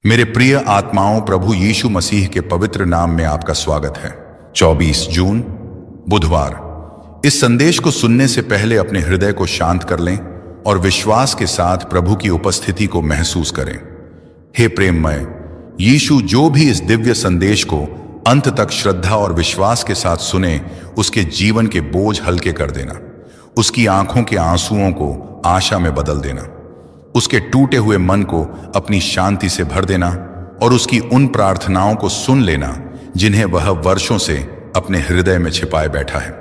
मेरे प्रिय आत्माओं, प्रभु यीशु मसीह के पवित्र नाम में आपका स्वागत है। 24 जून बुधवार। इस संदेश को सुनने से पहले अपने हृदय को शांत कर लें और विश्वास के साथ प्रभु की उपस्थिति को महसूस करें। हे प्रेममय यीशु, जो भी इस दिव्य संदेश को अंत तक श्रद्धा और विश्वास के साथ सुने, उसके जीवन के बोझ हल्के कर देना, उसकी आंखों के आंसुओं को आशा में बदल देना, उसके टूटे हुए मन को अपनी शांति से भर देना और उसकी उन प्रार्थनाओं को सुन लेना जिन्हें वह वर्षों से अपने हृदय में छिपाए बैठा है।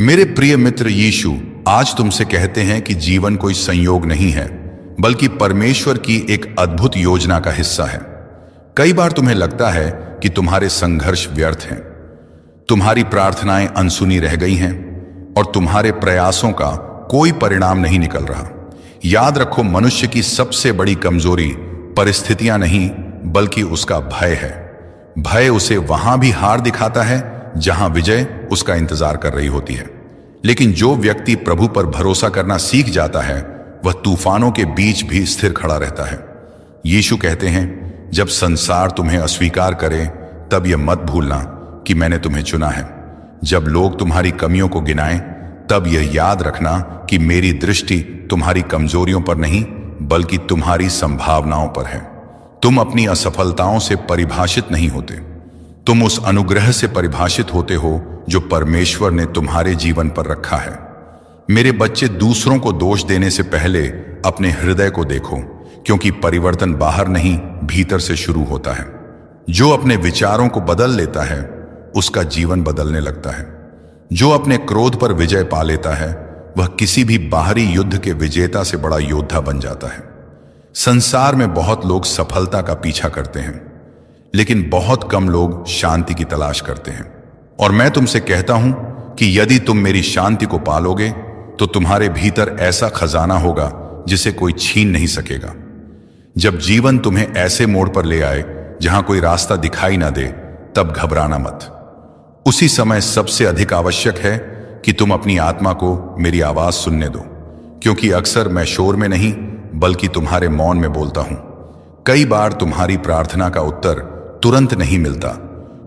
मेरे प्रिय मित्र, यीशु आज तुमसे कहते हैं कि जीवन कोई संयोग नहीं है, बल्कि परमेश्वर की एक अद्भुत योजना का हिस्सा है। कई बार तुम्हें लगता है कि तुम्हारे संघर्ष व्यर्थ हैं, तुम्हारी प्रार्थनाएं अनसुनी रह गई हैं और तुम्हारे प्रयासों का कोई परिणाम नहीं निकल रहा। याद रखो, मनुष्य की सबसे बड़ी कमजोरी परिस्थितियां नहीं, बल्कि उसका भय है। भय उसे वहां भी हार दिखाता है जहां विजय उसका इंतजार कर रही होती है। लेकिन जो व्यक्ति प्रभु पर भरोसा करना सीख जाता है, वह तूफानों के बीच भी स्थिर खड़ा रहता है। यीशु कहते हैं, जब संसार तुम्हें अस्वीकार करे, तब यह मत भूलना कि मैंने तुम्हें चुना है। जब लोग तुम्हारी कमियों को गिनाएं, तब यह याद रखना कि मेरी दृष्टि तुम्हारी कमजोरियों पर नहीं, बल्कि तुम्हारी संभावनाओं पर है। तुम अपनी असफलताओं से परिभाषित नहीं होते, तुम उस अनुग्रह से परिभाषित होते हो जो परमेश्वर ने तुम्हारे जीवन पर रखा है। मेरे बच्चे, दूसरों को दोष देने से पहले अपने हृदय को देखो, क्योंकि परिवर्तन बाहर नहीं, भीतर से शुरू होता है। जो अपने विचारों को बदल लेता है, उसका जीवन बदलने लगता है। जो अपने क्रोध पर विजय पा लेता है, वह किसी भी बाहरी युद्ध के विजेता से बड़ा योद्धा बन जाता है। संसार में बहुत लोग सफलता का पीछा करते हैं, लेकिन बहुत कम लोग शांति की तलाश करते हैं। और मैं तुमसे कहता हूं कि यदि तुम मेरी शांति को पालोगे, तो तुम्हारे भीतर ऐसा खजाना होगा जिसे कोई छीन नहीं सकेगा। जब जीवन तुम्हें ऐसे मोड़ पर ले आए जहां कोई रास्ता दिखाई ना दे, तब घबराना मत। उसी समय सबसे अधिक आवश्यक है कि तुम अपनी आत्मा को मेरी आवाज सुनने दो, क्योंकि अक्सर मैं शोर में नहीं, बल्कि तुम्हारे मौन में बोलता हूं। कई बार तुम्हारी प्रार्थना का उत्तर तुरंत नहीं मिलता,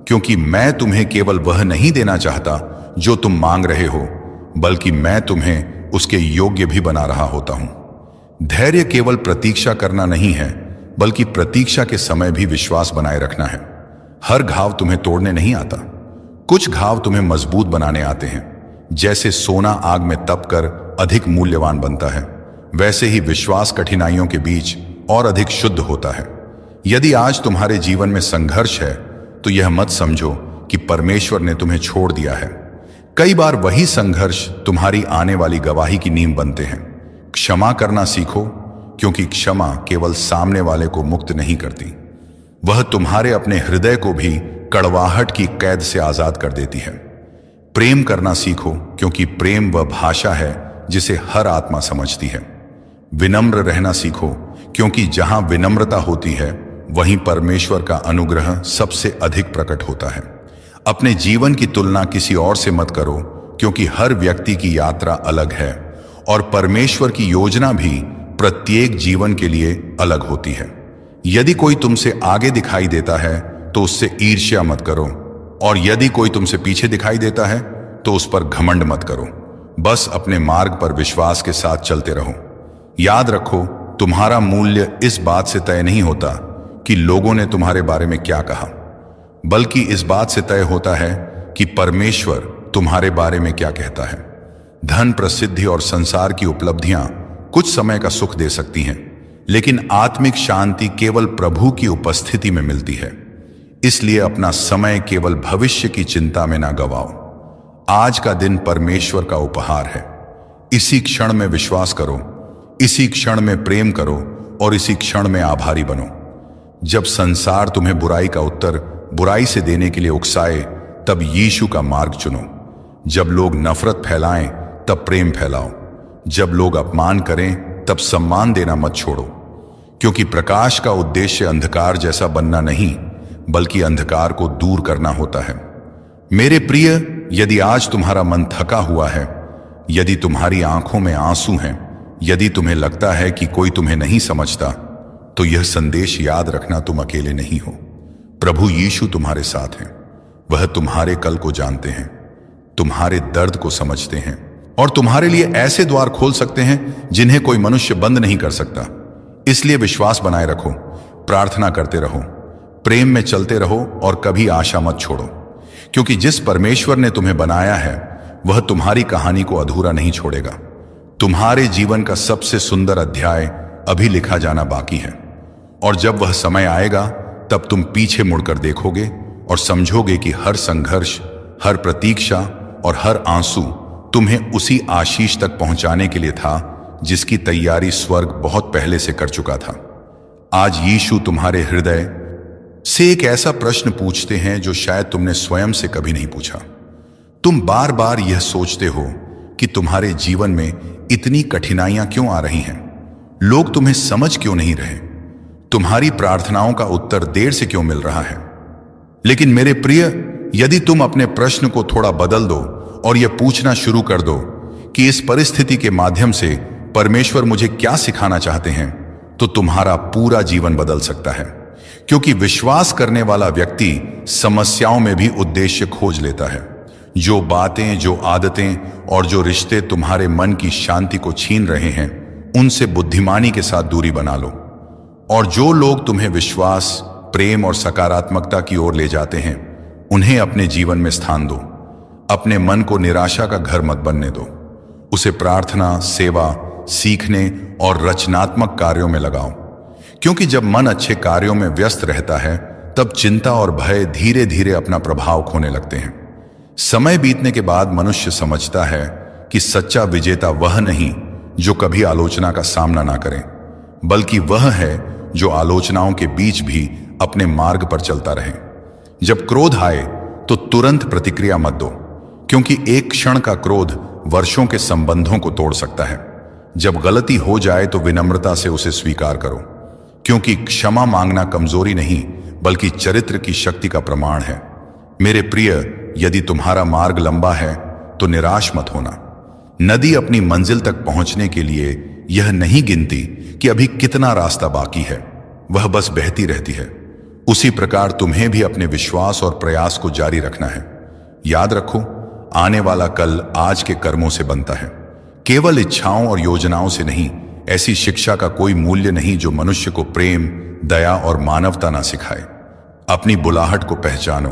क्योंकि मैं तुम्हें केवल वह नहीं देना चाहता जो तुम मांग रहे हो, बल्कि मैं तुम्हें उसके योग्य भी बना रहा होता हूं। धैर्य केवल प्रतीक्षा करना नहीं है, बल्कि प्रतीक्षा के समय भी विश्वास बनाए रखना है। हर घाव तुम्हें तोड़ने नहीं आता, कुछ घाव तुम्हें मजबूत बनाने आते हैं। जैसे सोना आग में तपकर अधिक मूल्यवान बनता है, वैसे ही विश्वास कठिनाइयों के बीच और अधिक शुद्ध होता है। यदि आज तुम्हारे जीवन में संघर्ष है, तो यह मत समझो कि परमेश्वर ने तुम्हें छोड़ दिया है। कई बार वही संघर्ष तुम्हारी आने वाली गवाही की नींव बनते हैं। क्षमा करना सीखो, क्योंकि क्षमा केवल सामने वाले को मुक्त नहीं करती, वह तुम्हारे अपने हृदय को भी कड़वाहट की कैद से आजाद कर देती है। प्रेम करना सीखो, क्योंकि प्रेम वह भाषा है जिसे हर आत्मा समझती है। विनम्र रहना सीखो, क्योंकि जहां विनम्रता होती है, वहीं परमेश्वर का अनुग्रह सबसे अधिक प्रकट होता है। अपने जीवन की तुलना किसी और से मत करो, क्योंकि हर व्यक्ति की यात्रा अलग है और परमेश्वर की योजना भी प्रत्येक जीवन के लिए अलग होती है। यदि कोई तुमसे आगे दिखाई देता है, तो उससे ईर्ष्या मत करो, और यदि कोई तुमसे पीछे दिखाई देता है, तो उस पर घमंड मत करो। बस अपने मार्ग पर विश्वास के साथ चलते रहो। याद रखो, तुम्हारा मूल्य इस बात से तय नहीं होता कि लोगों ने तुम्हारे बारे में क्या कहा, बल्कि इस बात से तय होता है कि परमेश्वर तुम्हारे बारे में क्या कहता है। धन, प्रसिद्धि और संसार की उपलब्धियां कुछ समय का सुख दे सकती हैं, लेकिन आत्मिक शांति केवल प्रभु की उपस्थिति में मिलती है। इसलिए अपना समय केवल भविष्य की चिंता में ना गवाओ। आज का दिन परमेश्वर का उपहार है। इसी क्षण में विश्वास करो, इसी क्षण में प्रेम करो और इसी क्षण में आभारी बनो। जब संसार तुम्हें बुराई का उत्तर बुराई से देने के लिए उकसाए, तब यीशु का मार्ग चुनो। जब लोग नफरत फैलाएं, तब प्रेम फैलाओ। जब लोग अपमान करें, तब सम्मान देना मत छोड़ो, क्योंकि प्रकाश का उद्देश्य अंधकार जैसा बनना नहीं, बल्कि अंधकार को दूर करना होता है। मेरे प्रिय, यदि आज तुम्हारा मन थका हुआ है, यदि तुम्हारी आंखों में आंसू हैं, यदि तुम्हें लगता है कि कोई तुम्हें नहीं समझता, तो यह संदेश याद रखना, तुम अकेले नहीं हो। प्रभु यीशु तुम्हारे साथ हैं। वह तुम्हारे कल को जानते हैं, तुम्हारे दर्द को समझते हैं और तुम्हारे लिए ऐसे द्वार खोल सकते हैं जिन्हें कोई मनुष्य बंद नहीं कर सकता। इसलिए विश्वास बनाए रखो, प्रार्थना करते रहो, प्रेम में चलते रहो और कभी आशा मत छोड़ो, क्योंकि जिस परमेश्वर ने तुम्हें बनाया है वह तुम्हारी कहानी को अधूरा नहीं छोड़ेगा। तुम्हारे जीवन का सबसे सुंदर अध्याय अभी लिखा जाना बाकी है, और जब वह समय आएगा तब तुम पीछे मुड़कर देखोगे और समझोगे कि हर संघर्ष, हर प्रतीक्षा और हर आंसू तुम्हें उसी आशीष तक पहुंचाने के लिए था जिसकी तैयारी स्वर्ग बहुत पहले से कर चुका था। आज यीशु तुम्हारे हृदय से एक ऐसा प्रश्न पूछते हैं जो शायद तुमने स्वयं से कभी नहीं पूछा। तुम बार बार यह सोचते हो कि तुम्हारे जीवन में इतनी कठिनाइयां क्यों आ रही हैं, लोग तुम्हें समझ क्यों नहीं रहे, तुम्हारी प्रार्थनाओं का उत्तर देर से क्यों मिल रहा है। लेकिन मेरे प्रिय, यदि तुम अपने प्रश्न को थोड़ा बदल दो और यह पूछना शुरू कर दो कि इस परिस्थिति के माध्यम से परमेश्वर मुझे क्या सिखाना चाहते हैं, तो तुम्हारा पूरा जीवन बदल सकता है। क्योंकि विश्वास करने वाला व्यक्ति समस्याओं में भी उद्देश्य खोज लेता है। जो बातें, जो आदतें और जो रिश्ते तुम्हारे मन की शांति को छीन रहे हैं, उनसे बुद्धिमानी के साथ दूरी बना लो। और जो लोग तुम्हें विश्वास, प्रेम और सकारात्मकता की ओर ले जाते हैं, उन्हें अपने जीवन में स्थान दो। अपने मन को निराशा का घर मत बनने दो। उसे प्रार्थना, सेवा, सीखने और रचनात्मक कार्यों में लगाओ। क्योंकि जब मन अच्छे कार्यों में व्यस्त रहता है, तब चिंता और भय धीरे धीरे अपना प्रभाव खोने लगते हैं। समय बीतने के बाद मनुष्य समझता है कि सच्चा विजेता वह नहीं जो कभी आलोचना का सामना ना करे, बल्कि वह है जो आलोचनाओं के बीच भी अपने मार्ग पर चलता रहे। जब क्रोध आए तो तुरंत प्रतिक्रिया मत दो, क्योंकि एक क्षण का क्रोध वर्षों के संबंधों को तोड़ सकता है। जब गलती हो जाए तो विनम्रता से उसे स्वीकार करो, क्योंकि क्षमा मांगना कमजोरी नहीं बल्कि चरित्र की शक्ति का प्रमाण है। मेरे प्रिय, यदि तुम्हारा मार्ग लंबा है तो निराश मत होना। नदी अपनी मंजिल तक पहुंचने के लिए यह नहीं गिनती कि अभी कितना रास्ता बाकी है, वह बस बहती रहती है। उसी प्रकार तुम्हें भी अपने विश्वास और प्रयास को जारी रखना है। याद रखो, आने वाला कल आज के कर्मों से बनता है, केवल इच्छाओं और योजनाओं से नहीं। ऐसी शिक्षा का कोई मूल्य नहीं जो मनुष्य को प्रेम, दया और मानवता ना सिखाए। अपनी बुलाहट को पहचानो,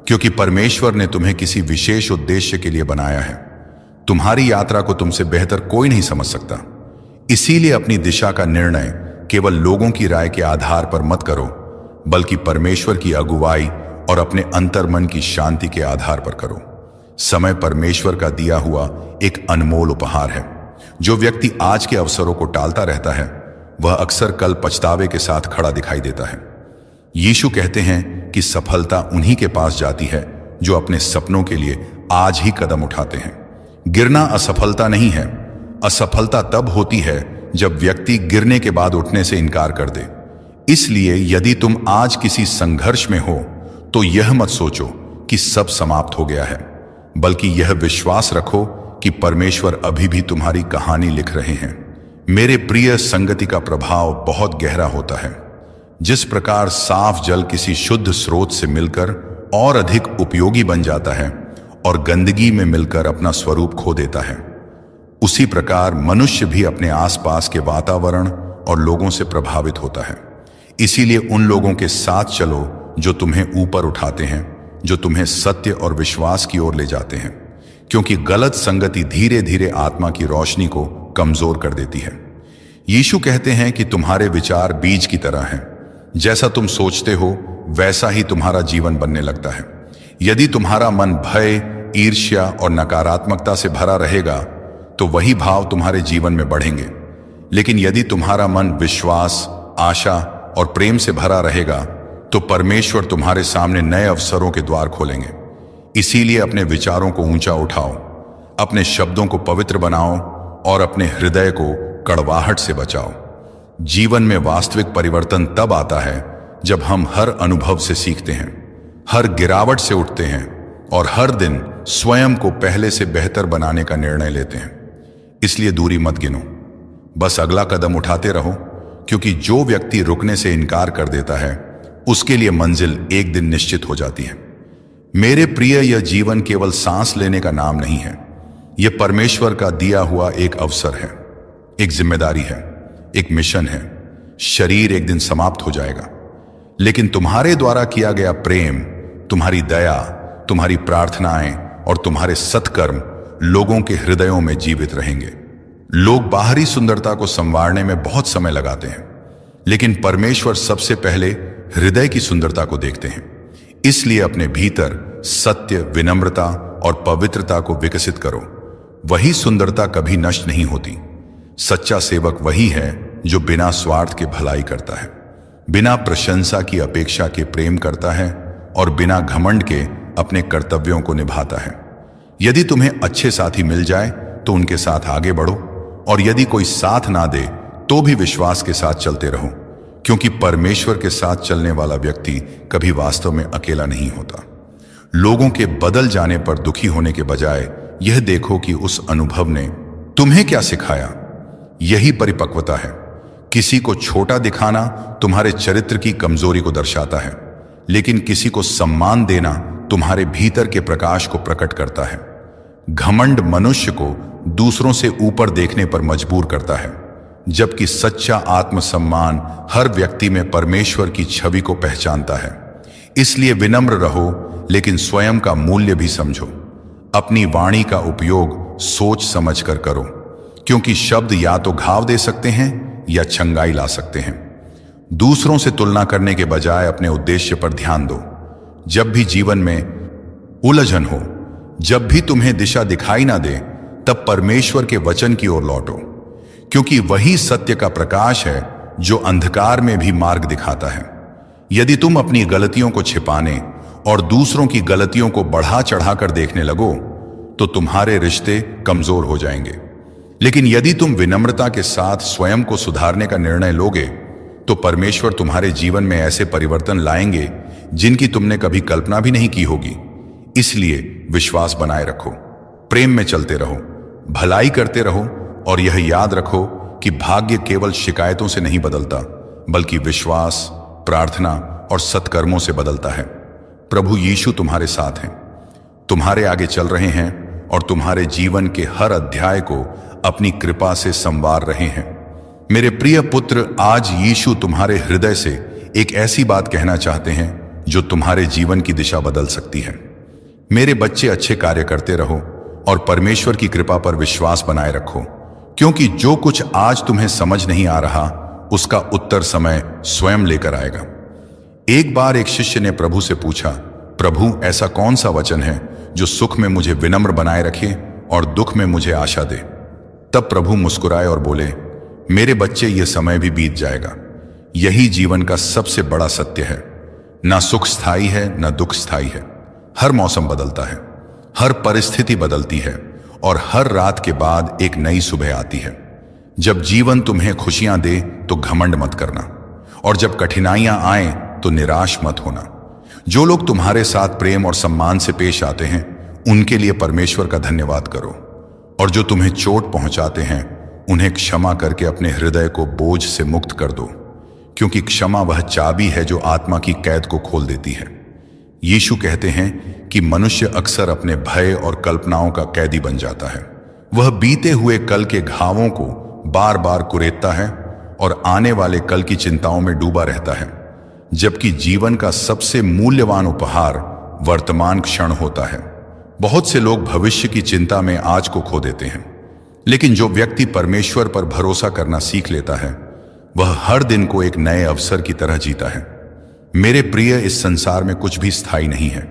क्योंकि परमेश्वर ने तुम्हें किसी विशेष उद्देश्य के लिए बनाया है। तुम्हारी यात्रा को तुमसे बेहतर कोई नहीं समझ सकता। इसीलिए अपनी दिशा का निर्णय केवल लोगों की राय के आधार पर मत करो, बल्कि परमेश्वर की अगुवाई और अपने अंतर्मन की शांति के आधार पर करो। समय परमेश्वर का दिया हुआ एक अनमोल उपहार है। जो व्यक्ति आज के अवसरों को टालता रहता है, वह अक्सर कल पछतावे के साथ खड़ा दिखाई देता है। यीशु कहते हैं कि सफलता उन्हीं के पास जाती है जो अपने सपनों के लिए आज ही कदम उठाते हैं। गिरना असफलता नहीं है। असफलता तब होती है जब व्यक्ति गिरने के बाद उठने से इनकार कर दे। इसलिए यदि तुम आज किसी संघर्ष में हो तो यह मत सोचो कि सब समाप्त हो गया है, बल्कि यह विश्वास रखो कि परमेश्वर अभी भी तुम्हारी कहानी लिख रहे हैं। मेरे प्रिय, संगति का प्रभाव बहुत गहरा होता है। जिस प्रकार साफ जल किसी शुद्ध स्रोत से मिलकर और अधिक उपयोगी बन जाता है और गंदगी में मिलकर अपना स्वरूप खो देता है, उसी प्रकार मनुष्य भी अपने आसपास के वातावरण और लोगों से प्रभावित होता है। इसीलिए उन लोगों के साथ चलो जो तुम्हें ऊपर उठाते हैं, जो तुम्हें सत्य और विश्वास की ओर ले जाते हैं, क्योंकि गलत संगति धीरे धीरे आत्मा की रोशनी को कमजोर कर देती है। यीशु कहते हैं कि तुम्हारे विचार बीज की तरह हैं। जैसा तुम सोचते हो वैसा ही तुम्हारा जीवन बनने लगता है। यदि तुम्हारा मन भय, ईर्ष्या और नकारात्मकता से भरा रहेगा तो वही भाव तुम्हारे जीवन में बढ़ेंगे। लेकिन यदि तुम्हारा मन विश्वास, आशा और प्रेम से भरा रहेगा तो परमेश्वर तुम्हारे सामने नए अवसरों के द्वार खोलेंगे। इसीलिए अपने विचारों को ऊंचा उठाओ, अपने शब्दों को पवित्र बनाओ और अपने हृदय को कड़वाहट से बचाओ। जीवन में वास्तविक परिवर्तन तब आता है जब हम हर अनुभव से सीखते हैं, हर गिरावट से उठते हैं और हर दिन स्वयं को पहले से बेहतर बनाने का निर्णय लेते हैं। इसलिए दूरी मत गिनो, बस अगला कदम उठाते रहो, क्योंकि जो व्यक्ति रुकने से इनकार कर देता है उसके लिए मंजिल एक दिन निश्चित हो जाती है। मेरे प्रिय, यह जीवन केवल सांस लेने का नाम नहीं है। यह परमेश्वर का दिया हुआ एक अवसर है, एक जिम्मेदारी है, एक मिशन है। शरीर एक दिन समाप्त हो जाएगा, लेकिन तुम्हारे द्वारा किया गया प्रेम, तुम्हारी दया, तुम्हारी प्रार्थनाएं और तुम्हारे सत्कर्म लोगों के हृदयों में जीवित रहेंगे। लोग बाहरी सुंदरता को संवारने में बहुत समय लगाते हैं, लेकिन परमेश्वर सबसे पहले हृदय की सुंदरता को देखते हैं। इसलिए अपने भीतर सत्य, विनम्रता और पवित्रता को विकसित करो। वही सुंदरता कभी नष्ट नहीं होती। सच्चा सेवक वही है जो बिना स्वार्थ के भलाई करता है, बिना प्रशंसा की अपेक्षा के प्रेम करता है और बिना घमंड के अपने कर्तव्यों को निभाता है। यदि तुम्हें अच्छे साथी मिल जाए तो उनके साथ आगे बढ़ो, और यदि कोई साथ ना दे तो भी विश्वास के साथ चलते रहो, क्योंकि परमेश्वर के साथ चलने वाला व्यक्ति कभी वास्तव में अकेला नहीं होता। लोगों के बदल जाने पर दुखी होने के बजाय यह देखो कि उस अनुभव ने तुम्हें क्या सिखाया। यही परिपक्वता है। किसी को छोटा दिखाना तुम्हारे चरित्र की कमजोरी को दर्शाता है, लेकिन किसी को सम्मान देना तुम्हारे भीतर के प्रकाश को प्रकट करता है। घमंड मनुष्य को दूसरों से ऊपर देखने पर मजबूर करता है, जबकि सच्चा आत्मसम्मान हर व्यक्ति में परमेश्वर की छवि को पहचानता है। इसलिए विनम्र रहो, लेकिन स्वयं का मूल्य भी समझो। अपनी वाणी का उपयोग सोच समझकर करो, क्योंकि शब्द या तो घाव दे सकते हैं या छंगाई ला सकते हैं। दूसरों से तुलना करने के बजाय अपने उद्देश्य पर ध्यान दो। जब भी जीवन में उलझन हो, जब भी तुम्हें दिशा दिखाई ना दे, तब परमेश्वर के वचन की ओर लौटो, क्योंकि वही सत्य का प्रकाश है जो अंधकार में भी मार्ग दिखाता है। यदि तुम अपनी गलतियों को छिपाने और दूसरों की गलतियों को बढ़ा चढ़ाकर देखने लगो तो तुम्हारे रिश्ते कमजोर हो जाएंगे। लेकिन यदि तुम विनम्रता के साथ स्वयं को सुधारने का निर्णय लोगे तो परमेश्वर तुम्हारे जीवन में ऐसे परिवर्तन लाएंगे जिनकी तुमने कभी कल्पना भी नहीं की होगी। इसलिए विश्वास बनाए रखो, प्रेम में चलते रहो, भलाई करते रहो, और यह याद रखो कि भाग्य केवल शिकायतों से नहीं बदलता, बल्कि विश्वास, प्रार्थना और सत्कर्मों से बदलता है। प्रभु यीशु तुम्हारे साथ हैं, तुम्हारे आगे चल रहे हैं और तुम्हारे जीवन के हर अध्याय को अपनी कृपा से संवार रहे हैं। मेरे प्रिय पुत्र, आज यीशु तुम्हारे हृदय से एक ऐसी बात कहना चाहते हैं जो तुम्हारे जीवन की दिशा बदल सकती है। मेरे बच्चे, अच्छे कार्य करते रहो और परमेश्वर की कृपा पर विश्वास बनाए रखो, क्योंकि जो कुछ आज तुम्हें समझ नहीं आ रहा उसका उत्तर समय स्वयं लेकर आएगा। एक बार एक शिष्य ने प्रभु से पूछा, प्रभु, ऐसा कौन सा वचन है जो सुख में मुझे विनम्र बनाए रखे और दुख में मुझे आशा दे? तब प्रभु मुस्कुराए और बोले, मेरे बच्चे, यह समय भी बीत जाएगा। यही जीवन का सबसे बड़ा सत्य है। ना सुख स्थायी है, ना दुख स्थायी है। हर मौसम बदलता है, हर परिस्थिति बदलती है और हर रात के बाद एक नई सुबह आती है। जब जीवन तुम्हें खुशियां दे तो घमंड मत करना, और जब कठिनाइयां आए तो निराश मत होना। जो लोग तुम्हारे साथ प्रेम और सम्मान से पेश आते हैं उनके लिए परमेश्वर का धन्यवाद करो, और जो तुम्हें चोट पहुंचाते हैं उन्हें क्षमा करके अपने हृदय को बोझ से मुक्त कर दो, क्योंकि क्षमा वह चाबी है जो आत्मा की कैद को खोल देती है। यीशु कहते हैं कि मनुष्य अक्सर अपने भय और कल्पनाओं का कैदी बन जाता है। वह बीते हुए कल के घावों को बार बार कुरेदता है और आने वाले कल की चिंताओं में डूबा रहता है, जबकि जीवन का सबसे मूल्यवान उपहार वर्तमान क्षण होता है। बहुत से लोग भविष्य की चिंता में आज को खो देते हैं, लेकिन जो व्यक्ति परमेश्वर पर भरोसा करना सीख लेता है वह हर दिन को एक नए अवसर की तरह जीता है। मेरे प्रिय, इस संसार में कुछ भी स्थायी नहीं है।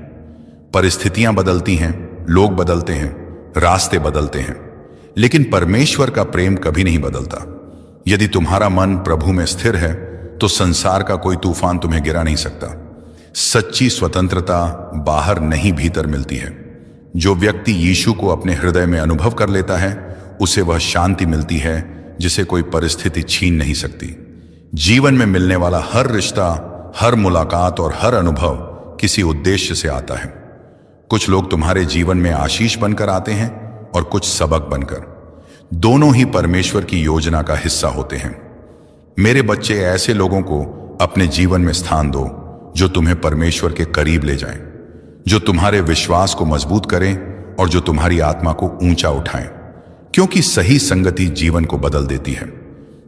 परिस्थितियां बदलती हैं, लोग बदलते हैं, रास्ते बदलते हैं, लेकिन परमेश्वर का प्रेम कभी नहीं बदलता। यदि तुम्हारा मन प्रभु में स्थिर है तो संसार का कोई तूफान तुम्हें गिरा नहीं सकता। सच्ची स्वतंत्रता बाहर नहीं, भीतर मिलती है। जो व्यक्ति यीशु को अपने हृदय में अनुभव कर लेता है उसे वह शांति मिलती है जिसे कोई परिस्थिति छीन नहीं सकती। जीवन में मिलने वाला हर रिश्ता, हर मुलाकात और हर अनुभव किसी उद्देश्य से आता है। कुछ लोग तुम्हारे जीवन में आशीष बनकर आते हैं और कुछ सबक बनकर। दोनों ही परमेश्वर की योजना का हिस्सा होते हैं। मेरे बच्चे, ऐसे लोगों को अपने जीवन में स्थान दो जो तुम्हें परमेश्वर के करीब ले जाएं, जो तुम्हारे विश्वास को मजबूत करें और जो तुम्हारी आत्मा को ऊंचा उठाएं, क्योंकि सही संगति जीवन को बदल देती है।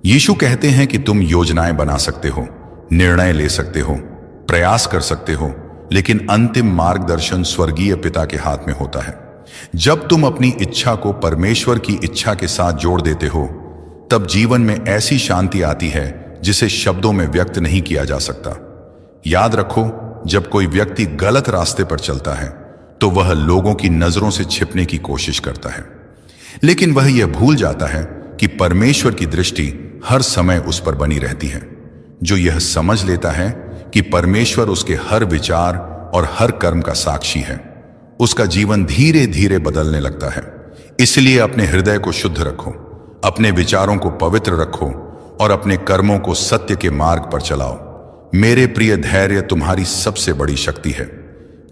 यीशु कहते हैं कि तुम योजनाएं बना सकते हो, निर्णय ले सकते हो, प्रयास कर सकते हो, लेकिन अंतिम मार्गदर्शन स्वर्गीय पिता के हाथ में होता है। जब तुम अपनी इच्छा को परमेश्वर की इच्छा के साथ जोड़ देते हो, तब जीवन में ऐसी शांति आती है जिसे शब्दों में व्यक्त नहीं किया जा सकता। याद रखो, जब कोई व्यक्ति गलत रास्ते पर चलता है तो वह लोगों की नजरों से छिपने की कोशिश करता है, लेकिन वह यह भूल जाता है कि परमेश्वर की दृष्टि हर समय उस पर बनी रहती है। जो यह समझ लेता है कि परमेश्वर उसके हर विचार और हर कर्म का साक्षी है, उसका जीवन धीरे धीरे बदलने लगता है। इसलिए अपने हृदय को शुद्ध रखो, अपने विचारों को पवित्र रखो और अपने कर्मों को सत्य के मार्ग पर चलाओ। मेरे प्रिय, धैर्य तुम्हारी सबसे बड़ी शक्ति है।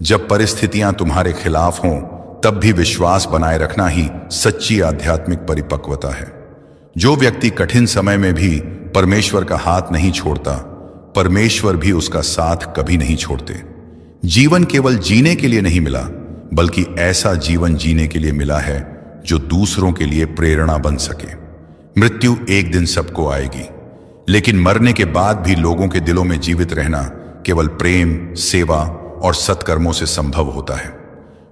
जब परिस्थितियां तुम्हारे खिलाफ हों, तब भी विश्वास बनाए रखना ही सच्ची आध्यात्मिक परिपक्वता है। जो व्यक्ति कठिन समय में भी परमेश्वर का हाथ नहीं छोड़ता, परमेश्वर भी उसका साथ कभी नहीं छोड़ते। जीवन केवल जीने के लिए नहीं मिला, बल्कि ऐसा जीवन जीने के लिए मिला है जो दूसरों के लिए प्रेरणा बन सके। मृत्यु एक दिन सबको आएगी, लेकिन मरने के बाद भी लोगों के दिलों में जीवित रहना केवल प्रेम, सेवा और सत्कर्मों से संभव होता है।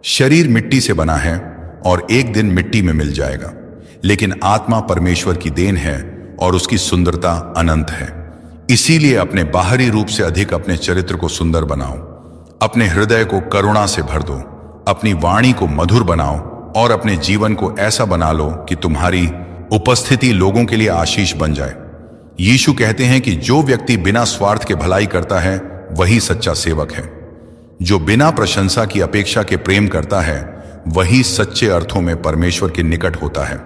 शरीर मिट्टी से बना है और एक दिन मिट्टी में मिल जाएगा, लेकिन आत्मा परमेश्वर की देन है और उसकी सुंदरता अनंत है। इसीलिए अपने बाहरी रूप से अधिक अपने चरित्र को सुंदर बनाओ, अपने हृदय को करुणा से भर दो, अपनी वाणी को मधुर बनाओ और अपने जीवन को ऐसा बना लो कि तुम्हारी उपस्थिति लोगों के लिए आशीष बन जाए। यीशु कहते हैं कि जो व्यक्ति बिना स्वार्थ के भलाई करता है वही सच्चा सेवक है। जो बिना प्रशंसा की अपेक्षा के प्रेम करता है वही सच्चे अर्थों में परमेश्वर के निकट होता है।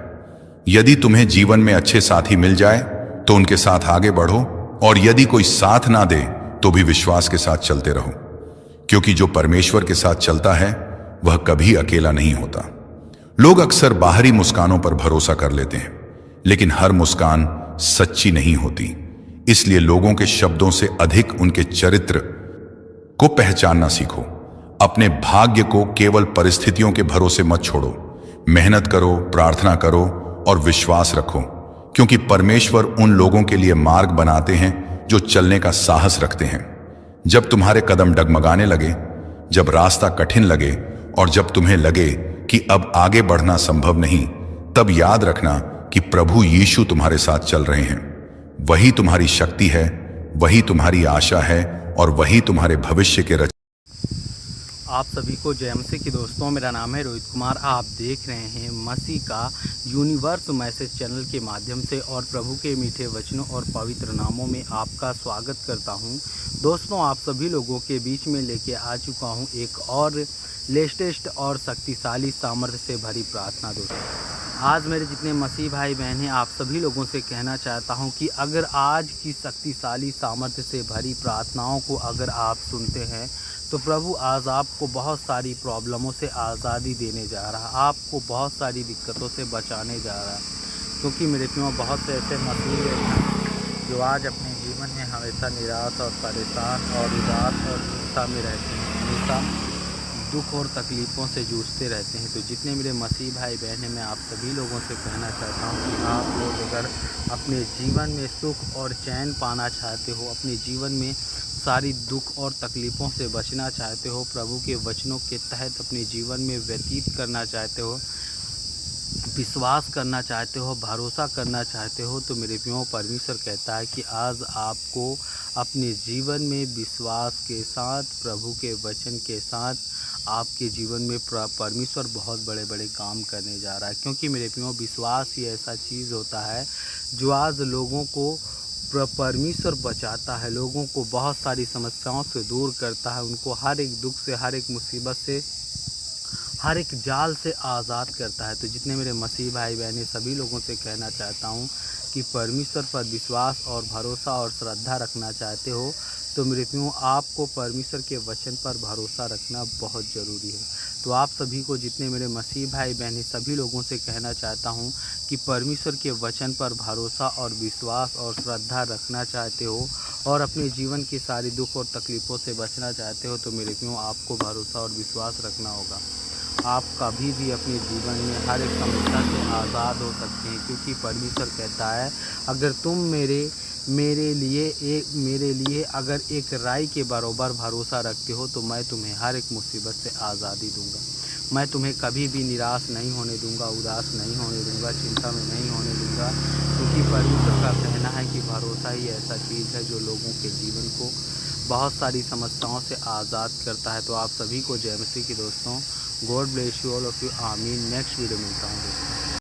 यदि तुम्हें जीवन में अच्छे साथी मिल जाए तो उनके साथ आगे बढ़ो, और यदि कोई साथ ना दे तो भी विश्वास के साथ चलते रहो, क्योंकि जो परमेश्वर के साथ चलता है वह कभी अकेला नहीं होता। लोग अक्सर बाहरी मुस्कानों पर भरोसा कर लेते हैं, लेकिन हर मुस्कान सच्ची नहीं होती। इसलिए लोगों के शब्दों से अधिक उनके चरित्र को पहचानना सीखो। अपने भाग्य को केवल परिस्थितियों के भरोसे मत छोड़ो। मेहनत करो, प्रार्थना करो और विश्वास रखो, क्योंकि परमेश्वर उन लोगों के लिए मार्ग बनाते हैं जो चलने का साहस रखते हैं। जब तुम्हारे कदम डगमगाने लगे, जब रास्ता कठिन लगे और जब तुम्हें लगे कि अब आगे बढ़ना संभव नहीं, तब याद रखना कि प्रभु यीशु तुम्हारे साथ चल रहे हैं। वही तुम्हारी शक्ति है, वही तुम्हारी आशा है और वही तुम्हारे भविष्य के आप सभी को जय मसीह की दोस्तों, मेरा नाम है रोहित कुमार। आप देख रहे हैं मसीह का यूनिवर्स मैसेज चैनल के माध्यम से, और प्रभु के मीठे वचनों और पवित्र नामों में आपका स्वागत करता हूं। दोस्तों, आप सभी लोगों के बीच में लेके आ चुका हूं एक और लेटेस्ट और शक्तिशाली सामर्थ्य से भरी प्रार्थना। दोस्तों, आज मेरे जितने मसीह भाई बहन हैं, आप सभी लोगों से कहना चाहता हूं कि अगर आज की शक्तिशाली सामर्थ्य से भरी प्रार्थनाओं को अगर आप सुनते हैं तो प्रभु आज आपको बहुत सारी प्रॉब्लमों से आज़ादी देने जा रहा है, आपको बहुत सारी दिक्कतों से बचाने जा रहा है। क्योंकि मेरे प्रियो, बहुत से ऐसे मसीह हैं जो आज अपने जीवन में हमेशा निराश और परेशान और उदास और चिंता में रहते हैं, हमेशा दुख और तकलीफ़ों से जूझते रहते हैं। तो जितने मेरे मसीह भाई बहन हैं, मैं आप सभी लोगों से कहना चाहता हूँ कि आप लोग अगर अपने जीवन में सुख और चैन पाना चाहते हो, अपने जीवन में सारी दुख और तकलीफ़ों से बचना चाहते हो, प्रभु के वचनों के तहत अपने जीवन में व्यतीत करना चाहते हो, विश्वास करना चाहते हो, भरोसा करना चाहते हो, तो मेरे प्रियो, परमेश्वर कहता है कि आज आपको अपने जीवन में विश्वास के साथ, प्रभु के वचन के साथ आपके जीवन में परमेश्वर बहुत बड़े बड़े काम करने जा रहा है। क्योंकि मेरे प्रियो, विश्वास ही ऐसा चीज़ होता है जो आज लोगों को परमेश्वर बचाता है, लोगों को बहुत सारी समस्याओं से दूर करता है, उनको हर एक दुख से, हर एक मुसीबत से, हर एक जाल से आज़ाद करता है। तो जितने मेरे मसीह भाई बहन, सभी लोगों से कहना चाहता हूँ कि परमेश्वर पर विश्वास और भरोसा और श्रद्धा रखना चाहते हो तो मेरे प्रियो, आपको परमेश्वर के वचन पर भरोसा रखना बहुत ज़रूरी है। तो आप सभी को, जितने मेरे मसीह भाई बहन हैं, सभी लोगों से कहना चाहता हूँ कि परमेश्वर के वचन पर भरोसा और विश्वास और श्रद्धा रखना चाहते हो और अपने जीवन की सारी दुख और तकलीफ़ों से बचना चाहते हो, तो मेरे प्रियो आपको भरोसा और विश्वास रखना होगा। आप कभी भी अपने जीवन में हर एक समस्या से आज़ाद हो सकते हैं, क्योंकि परमेश्वर कहता है, अगर तुम मेरे लिए अगर एक राई के बराबर भरोसा रखते हो तो मैं तुम्हें हर एक मुसीबत से आज़ादी दूंगा। मैं तुम्हें कभी भी निराश नहीं होने दूंगा, उदास नहीं होने दूंगा, चिंता में नहीं होने दूंगा, क्योंकि परमेश्वर का कहना है कि भरोसा ही ऐसा चीज़ है जो लोगों के जीवन को बहुत सारी समस्याओं से आज़ाद करता है। तो आप सभी को जय मसीह की दोस्तों। God bless you all of you. आमीन। नेक्स्ट वीडियो मिलता हूँ दोस्तों।